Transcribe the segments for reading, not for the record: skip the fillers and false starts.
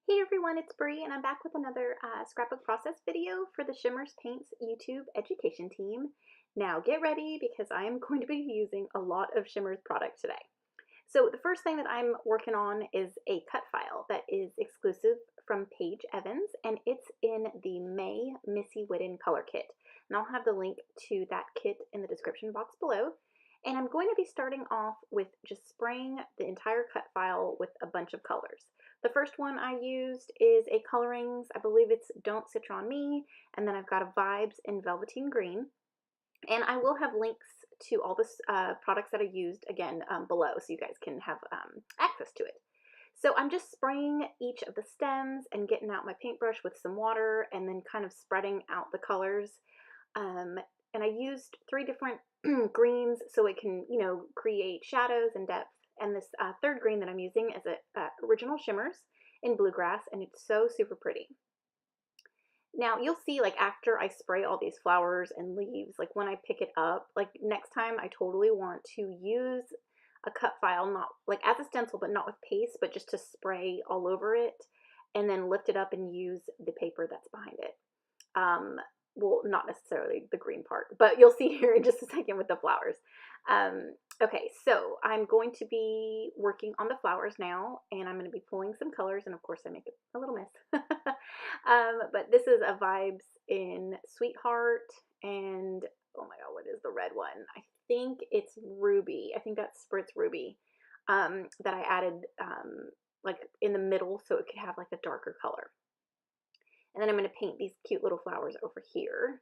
Hey everyone, it's Bri and I'm back with another scrapbook process video for the Shimmerz Paints YouTube education team. Now get ready because I am going to be using a lot of Shimmerz product today. So the first thing that I'm working on is a cut file that is exclusive from Paige Evans, and it's in the May Missy Whidden color kit. And I'll have the link to that kit in the description box below. And I'm going to be starting off with just spraying the entire cut file with a bunch of colors. The first one I used is a Coloringz, I believe it's Don't Citron Me, and then I've got a Vibez in Velveteen Green. And I will have links to all the products that I used again below so you guys can have access to it. So I'm just spraying each of the stems and getting out my paintbrush with some water and then kind of spreading out the colors. And I used 3 different greens so it can, create shadows and depth. And this third green that I'm using is a original Shimmerz in Bluegrass, and it's so super pretty. Now you'll see, like, after I spray all these flowers and leaves, like when I pick it up, like next time I totally want to use a cut file, not like as a stencil, but not with paste, but just to spray all over it and then lift it up and use the paper that's behind it. Well, not necessarily the green part, but you'll see here in just a second with the flowers. Okay, so I'm going to be working on the flowers now, and I'm going to be pulling some colors, and of course I make a little mess. But this is a Vibez in Sweetheart, and oh my god, what is the red one? I think it's Ruby. I think that's Spritz Ruby that I added like in the middle so it could have like a darker color. And then I'm going to paint these cute little flowers over here.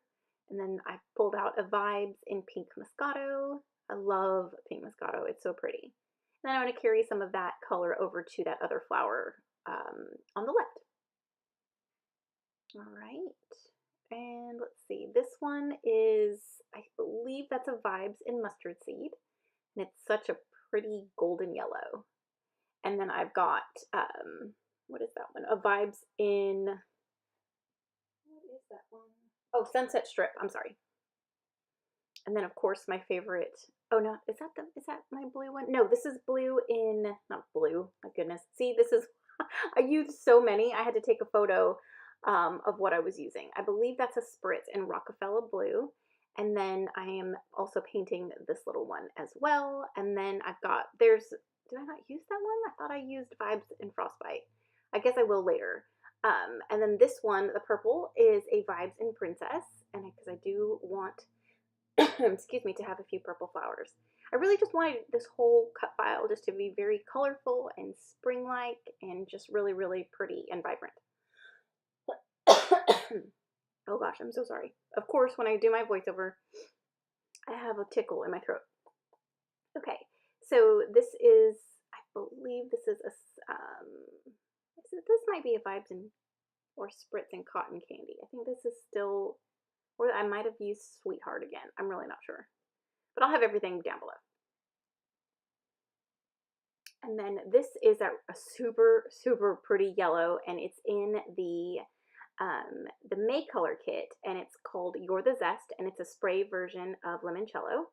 And then I pulled out a Vibez in Pink Moscato. I love Pink Moscato. It's so pretty. And then I'm going to carry some of that color over to that other flower on the left. All right. And let's see. This one is, I believe that's a Vibez in Mustard Seed. And it's such a pretty golden yellow. And then I've got, what is that one? A Vibez in... that one? Oh, Sunset Strip. I'm sorry. And then of course my favorite. Oh no, is that my blue one? No, this is blue in, not blue. My goodness. See, this is I used so many. I had to take a photo of what I was using. I believe that's a Spritz in Rockefeller Blue. And then I am also painting this little one as well. And then I've got, did I not use that one? I thought I used Vibez in Frostbite. I guess I will later. And then this one, the purple, is a Vibez in Princess, and because I do want, excuse me, to have a few purple flowers. I really just wanted this whole cut file just to be very colorful and spring-like and just really, really pretty and vibrant. Oh gosh, I'm so sorry. Of course, when I do my voiceover, I have a tickle in my throat. Okay, so this is, I believe this is a, this might be a Vibez in, or Spritz in Cotton Candy. I think this is still, or I might have used Sweetheart again. I'm really not sure. But I'll have everything down below. And then this is a super, super pretty yellow, and it's in the May color kit, and it's called You're the Zest, and it's a spray version of Limoncello.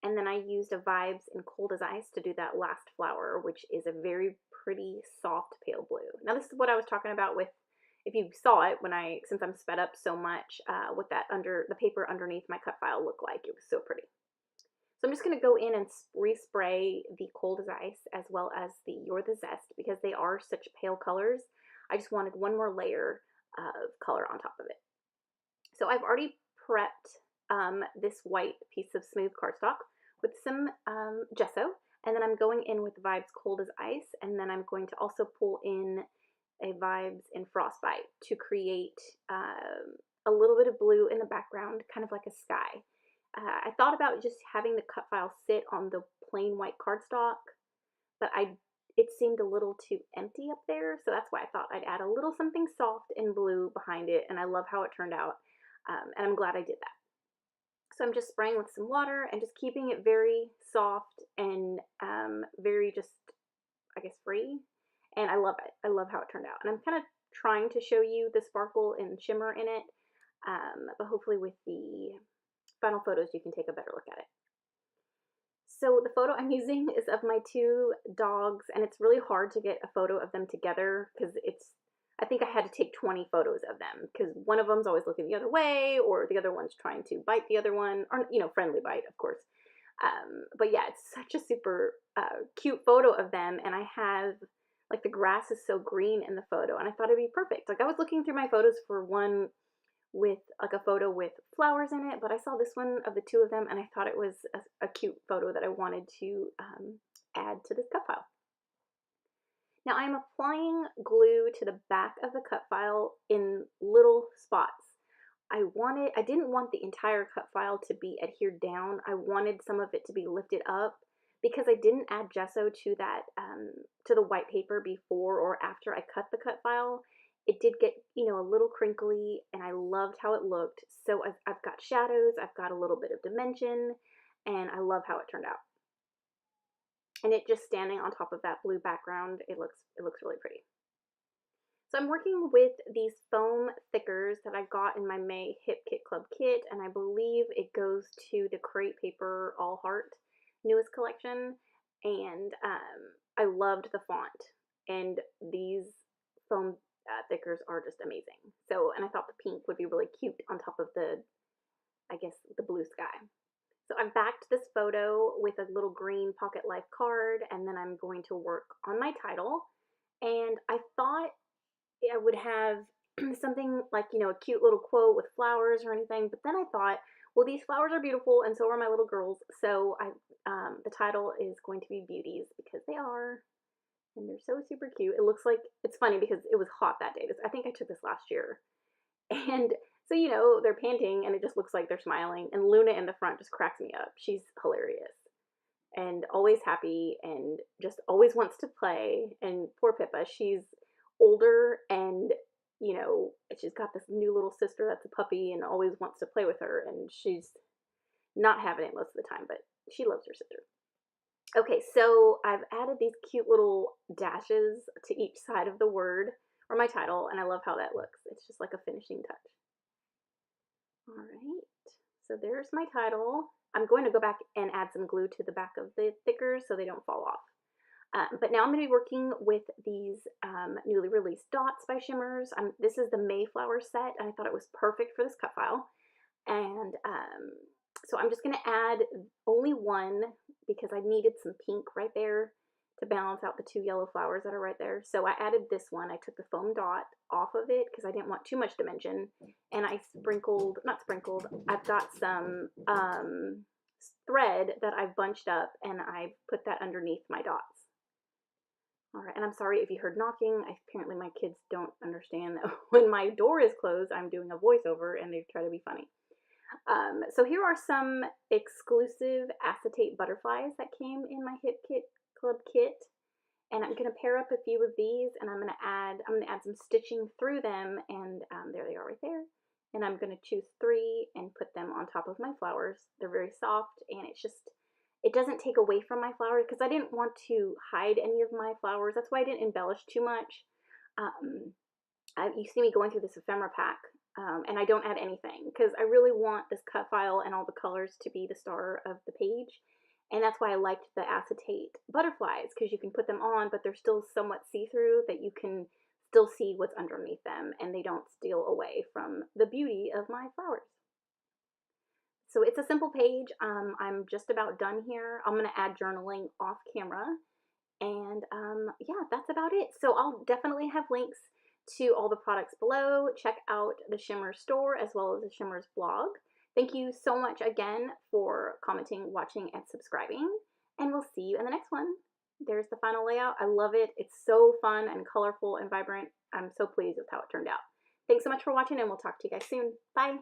And then I used a Vibez in Cold as Ice to do that last flower, which is a very pretty soft pale blue. Now this is what I was talking about with, if you saw it when since I'm sped up so much, what that the paper underneath my cut file looked like. It was so pretty. So I'm just going to go in and respray the Cold as Ice as well as the You're the Zest because they are such pale colors. I just wanted one more layer of color on top of it. So I've already prepped this white piece of smooth cardstock with some gesso, and then I'm going in with Vibez Cold as Ice, and then I'm going to also pull in a Vibez in Frostbite to create a little bit of blue in the background, kind of like a sky. I thought about just having the cut file sit on the plain white cardstock, but it seemed a little too empty up there, so that's why I thought I'd add a little something soft in blue behind it, and I love how it turned out, and I'm glad I did that. So I'm just spraying with some water and just keeping it very soft and very just, I guess, free. And I love it. I love how it turned out. And I'm kind of trying to show you the sparkle and shimmer in it. But hopefully with the final photos, you can take a better look at it. So the photo I'm using is of my 2 dogs, and it's really hard to get a photo of them together because I think I had to take 20 photos of them because one of them's always looking the other way, or the other one's trying to bite the other one, or, you know, friendly bite, of course. But yeah, it's such a super cute photo of them, and I have, like, the grass is so green in the photo, and I thought it'd be perfect. Like, I was looking through my photos for one with, like, a photo with flowers in it, but I saw this one of the two of them, and I thought it was a cute photo that I wanted to add to this cut file. Now I'm applying glue to the back of the cut file in little spots. I didn't want the entire cut file to be adhered down. I wanted some of it to be lifted up because I didn't add gesso to that, to the white paper before or after I cut the cut file. It did get, you know, a little crinkly, and I loved how it looked. So I've got shadows, I've got a little bit of dimension, and I love how it turned out. And it just standing on top of that blue background, it looks really pretty. So I'm working with these foam thickers that I got in my May Hip Kit Club kit, and I believe it goes to the Crate Paper All Heart newest collection. And I loved the font, and these foam thickers are just amazing. So, and I thought the pink would be really cute on top of the, I guess, the blue sky. So I've backed this photo with a little green Pocket Life card, and then I'm going to work on my title. And I thought I would have something like, you know, a cute little quote with flowers or anything, but then I thought, well, these flowers are beautiful, and so are my little girls, so the title is going to be Beauties, because they are, and they're so super cute. It looks like, it's funny because it was hot that day. I think I took this last year, and so, you know, they're panting, and it just looks like they're smiling, and Luna in the front just cracks me up. She's hilarious, and always happy, and just always wants to play. And poor Pippa, she's older, and, you know, she's got this new little sister that's a puppy and always wants to play with her, and she's not having it most of the time, but she loves her sister. Okay, so I've added these cute little dashes to each side of the word, or my title, and I love how that looks. It's just like a finishing touch. All right, so there's my title. I'm going to go back and add some glue to the back of the thickers so they don't fall off. But now I'm going to be working with these newly released Dotz by Shimmerz. This is the Mayflower set, and I thought it was perfect for this cut file. And so I'm just going to add only one because I needed some pink right there to balance out the two yellow flowers that are right there. So I added this one. I took the foam dot off of it because I didn't want too much dimension. And I I've got some thread that I've bunched up, and I put that underneath my dots. All right, and I'm sorry if you heard knocking. Apparently my kids don't understand that when my door is closed, I'm doing a voiceover, and they try to be funny. So here are some exclusive acetate butterflies that came in my Hip Kit Club kit, and I'm going to pair up a few of these, and I'm going to add some stitching through them, and there they are right there. And I'm going to choose 3 and put them on top of my flowers. They're very soft, and it doesn't take away from my flowers because I didn't want to hide any of my flowers. That's why I didn't embellish too much. You see me going through this ephemera pack, and I don't add anything because I really want this cut file and all the colors to be the star of the page. And that's why I liked the acetate butterflies, because you can put them on, but they're still somewhat see-through, that you can still see what's underneath them, and they don't steal away from the beauty of my flowers. So it's a simple page. I'm just about done here. I'm going to add journaling off camera. And yeah, that's about it. So I'll definitely have links to all the products below. Check out the Shimmerz Store as well as the Shimmerz Blog. Thank you so much again for commenting, watching, and subscribing. And we'll see you in the next one. There's the final layout. I love it. It's so fun and colorful and vibrant. I'm so pleased with how it turned out. Thanks so much for watching, and we'll talk to you guys soon. Bye.